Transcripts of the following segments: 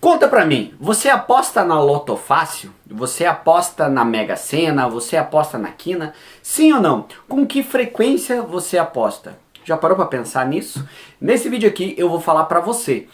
Conta pra mim, você aposta na Loto Fácil? Você aposta na Mega Sena? Você aposta na Quina? Sim ou não? Com que frequência você aposta? Já parou pra pensar nisso? Nesse vídeo aqui eu vou falar pra você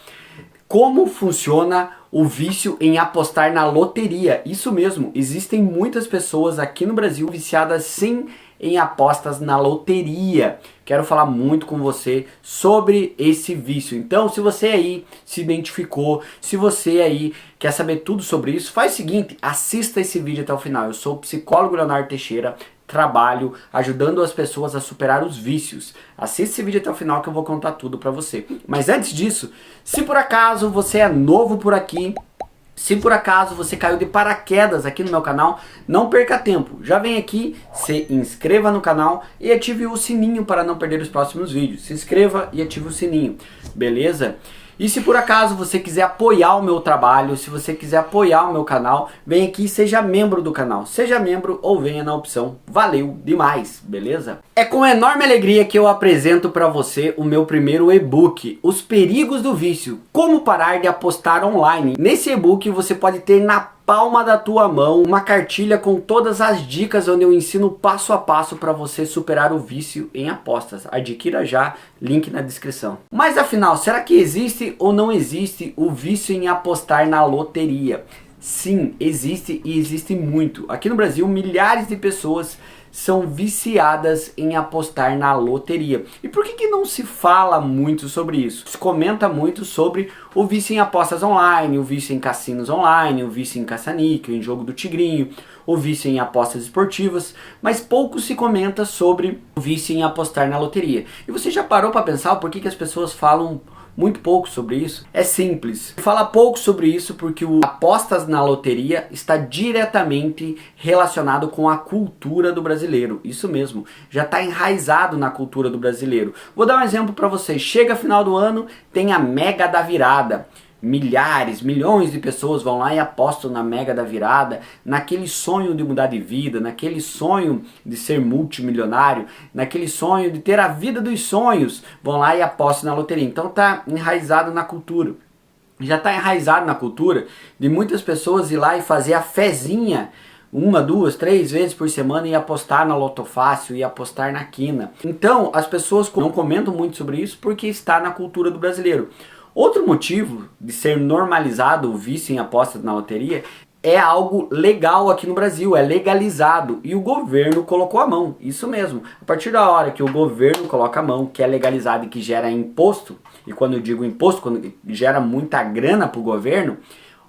como funciona o vício em apostar na loteria. Isso mesmo, existem muitas pessoas aqui no Brasil viciadas sim em apostas na loteria. Quero falar muito com você sobre esse vício. Então, se você aí se identificou, se você aí quer saber tudo sobre isso, faz o seguinte, assista esse vídeo até o final. Eu sou o psicólogo Leonardo Teixeira, trabalho ajudando as pessoas a superar os vícios. Assista esse vídeo até o final que eu vou contar tudo pra você. Mas antes disso, se por acaso você é novo por aqui, se por acaso você caiu de paraquedas aqui no meu canal, não perca tempo. Já vem aqui, se inscreva no canal e ative o sininho para não perder os próximos vídeos. Se inscreva e ative o sininho, beleza? E se por acaso você quiser apoiar o meu trabalho, se você quiser apoiar o meu canal, vem aqui e seja membro do canal. Seja membro ou venha na opção Valeu Demais, beleza? É com enorme alegria que eu apresento para você o meu primeiro e-book, Os Perigos do Vício, Como Parar de Apostar Online. Nesse e-book você pode ter na palma da tua mão uma cartilha com todas as dicas onde eu ensino passo a passo para você superar o vício em apostas. Adquira já, link na descrição. Mas afinal, será que existe ou não existe o vício em apostar na loteria? Sim, existe e existe muito. Aqui no Brasil, milhares de pessoas são viciadas em apostar na loteria. E por que não se fala muito sobre isso? Se comenta muito sobre o vício em apostas online, o vício em cassinos online, o vício em caça-níquel, em jogo do tigrinho, o vício em apostas esportivas, mas pouco se comenta sobre o vício em apostar na loteria. E você já parou para pensar por que as pessoas falam muito pouco sobre isso? É simples. Fala pouco sobre isso porque o apostas na loteria está diretamente relacionado com a cultura do brasileiro. Isso mesmo, já está enraizado na cultura do brasileiro. Vou dar um exemplo para vocês. Chega final do ano, tem a Mega da Virada. Milhares, milhões de pessoas vão lá e apostam na Mega da Virada, naquele sonho de mudar de vida, naquele sonho de ser multimilionário, naquele sonho de ter a vida dos sonhos, vão lá e apostam na loteria. Então está enraizado na cultura. Já está enraizado na cultura de muitas pessoas ir lá e fazer a fezinha 1, 2, 3 vezes por semana e apostar na Loto Fácil e apostar na Quina. Então as pessoas não comentam muito sobre isso porque está na cultura do brasileiro. Outro motivo de ser normalizado o vício em apostas na loteria é algo legal aqui no Brasil, é legalizado e o governo colocou a mão, isso mesmo. A partir da hora que o governo coloca a mão, que é legalizado e que gera imposto, e quando eu digo imposto, quando gera muita grana para o governo,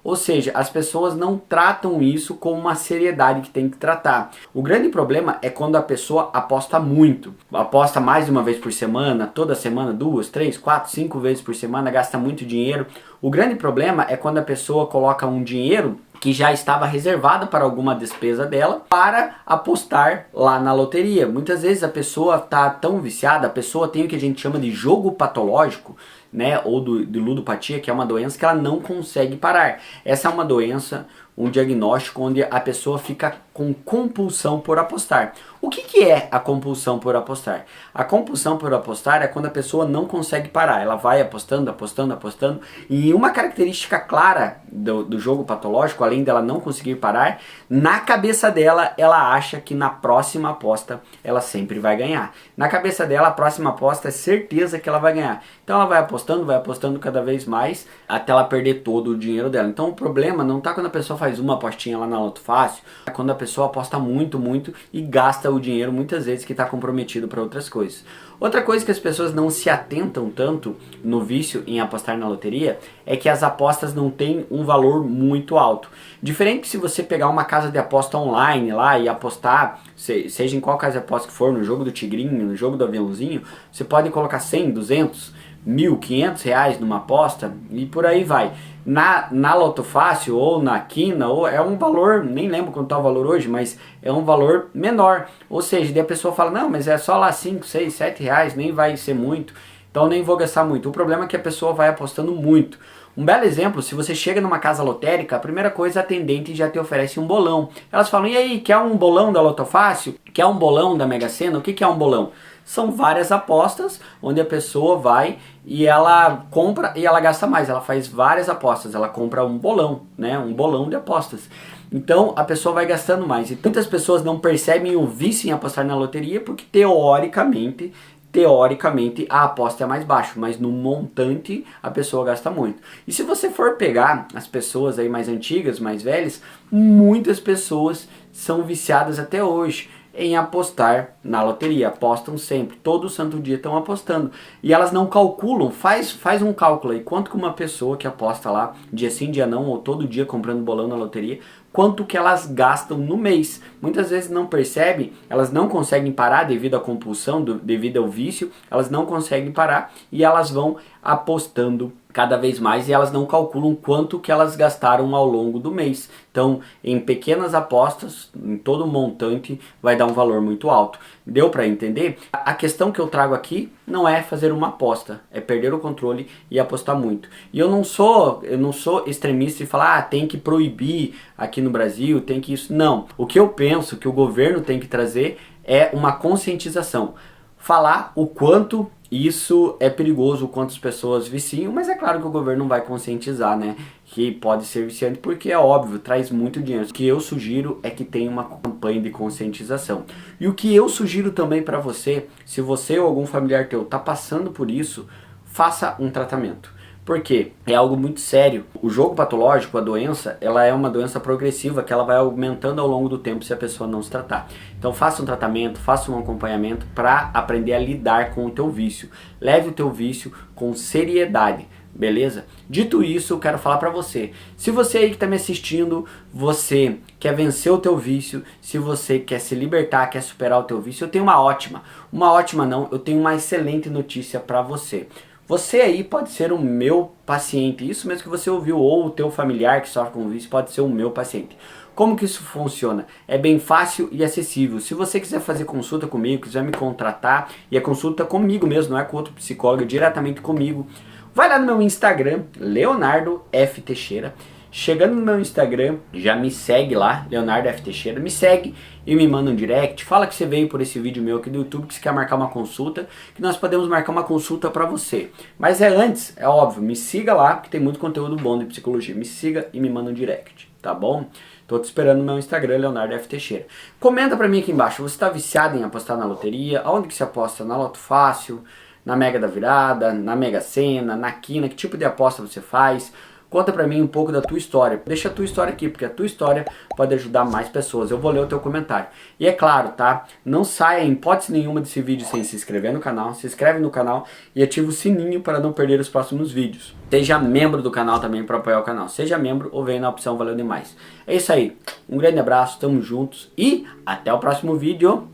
ou seja, as pessoas não tratam isso com uma seriedade que tem que tratar. O grande problema é quando a pessoa aposta muito. Aposta mais de uma vez por semana, toda semana, 2, 3, 4, 5 vezes por semana, gasta muito dinheiro. O grande problema é quando a pessoa coloca um dinheiro que já estava reservado para alguma despesa dela para apostar lá na loteria. Muitas vezes a pessoa está tão viciada, a pessoa tem o que a gente chama de jogo patológico, né, ou de ludopatia, que é uma doença que ela não consegue parar. Essa é uma doença, um diagnóstico onde a pessoa fica com compulsão por apostar. O que é a compulsão por apostar? A compulsão por apostar é quando a pessoa não consegue parar. Ela vai apostando, apostando, apostando. E uma característica clara do jogo patológico, além dela não conseguir parar, na cabeça dela, ela acha que na próxima aposta ela sempre vai ganhar. Na cabeça dela, a próxima aposta é certeza que ela vai ganhar. Então ela vai apostando cada vez mais até ela perder todo o dinheiro dela. Então o problema não está quando a pessoa faz uma apostinha lá na Loto Fácil, é quando a pessoa aposta muito, muito e gasta o dinheiro muitas vezes que está comprometido para outras coisas. Outra coisa que as pessoas não se atentam tanto no vício em apostar na loteria é que as apostas não têm um valor muito alto. Diferente se você pegar uma casa de aposta online lá e apostar, seja em qual casa de aposta que for, no jogo do tigrinho, no jogo do aviãozinho, você pode colocar 100, 200, 1.000, 500 reais numa aposta e por aí vai. Na Loto Fácil ou na Quina, ou é um valor, nem lembro quanto está o valor hoje, mas é um valor menor. Ou seja, daí a pessoa fala, não, mas é só lá 5, 6, 7 reais, nem vai ser muito, então nem vou gastar muito. O problema é que a pessoa vai apostando muito. Um belo exemplo, se você chega numa casa lotérica, a primeira coisa, a atendente já te oferece um bolão. Elas falam, e aí, quer um bolão da Loto Fácil? Quer um bolão da Mega Sena? O que é um bolão? São várias apostas onde a pessoa vai e ela compra e ela gasta mais. Ela faz várias apostas, ela compra um bolão, né? Um bolão de apostas. Então a pessoa vai gastando mais. E muitas pessoas não percebem o vício em apostar na loteria porque teoricamente a aposta é mais baixa, mas no montante a pessoa gasta muito. E se você for pegar as pessoas aí mais antigas, mais velhas, muitas pessoas são viciadas até hoje em apostar na loteria, apostam sempre, todo santo dia estão apostando, e elas não calculam, faz um cálculo aí, quanto que uma pessoa que aposta lá, dia sim, dia não, ou todo dia comprando bolão na loteria, quanto que elas gastam no mês. Muitas vezes não percebem, elas não conseguem parar devido à compulsão, devido ao vício, elas não conseguem parar e elas vão apostando cada vez mais e elas não calculam quanto que elas gastaram ao longo do mês. Então, em pequenas apostas, em todo montante, vai dar um valor muito alto. Deu para entender? A questão que eu trago aqui não é fazer uma aposta, é perder o controle e apostar muito. E eu não sou extremista e falar, tem que proibir aqui no Brasil, tem que isso. Não. O que eu penso que o governo tem que trazer é uma conscientização. Falar o quanto isso é perigoso, o quanto as pessoas viciam, mas é claro que o governo não vai conscientizar, né? Que pode ser viciante, porque é óbvio, traz muito dinheiro. O que eu sugiro é que tenha uma campanha de conscientização. E o que eu sugiro também para você, se você ou algum familiar teu está passando por isso, faça um tratamento. Porque é algo muito sério. O jogo patológico, a doença, ela é uma doença progressiva que ela vai aumentando ao longo do tempo se a pessoa não se tratar. Então faça um tratamento, faça um acompanhamento para aprender a lidar com o teu vício. Leve o teu vício com seriedade, beleza? Dito isso, eu quero falar para você. Se você aí que está me assistindo, você quer vencer o teu vício, se você quer se libertar, quer superar o teu vício, eu tenho eu tenho uma excelente notícia para você. Você aí pode ser o meu paciente, isso mesmo que você ouviu, ou o teu familiar que sofre com vício pode ser o meu paciente. Como que isso funciona? É bem fácil e acessível. Se você quiser fazer consulta comigo, quiser me contratar, e a consulta comigo mesmo, não é com outro psicólogo, é diretamente comigo, vai lá no meu Instagram, Leonardo F. Teixeira. Chegando no meu Instagram, já me segue lá, Leonardo F. Teixeira, me segue e me manda um direct, fala que você veio por esse vídeo meu aqui do YouTube, que você quer marcar uma consulta, que nós podemos marcar uma consulta pra você. Mas antes, é óbvio, me siga lá, que tem muito conteúdo bom de psicologia, me siga e me manda um direct, tá bom? Tô te esperando no meu Instagram, Leonardo F. Teixeira. Comenta pra mim aqui embaixo, você tá viciado em apostar na loteria? Aonde que você aposta? Na Loto Fácil, na Mega da Virada, na Mega Sena, na Quina, que tipo de aposta você faz? Conta pra mim um pouco da tua história. Deixa a tua história aqui, porque a tua história pode ajudar mais pessoas. Eu vou ler o teu comentário. E é claro, tá? Não saia em hipótese nenhuma desse vídeo sem se inscrever no canal. Se inscreve no canal e ativa o sininho para não perder os próximos vídeos. Seja membro do canal também para apoiar o canal. Seja membro ou venha na opção Valeu Demais. É isso aí. Um grande abraço, tamo juntos e até o próximo vídeo.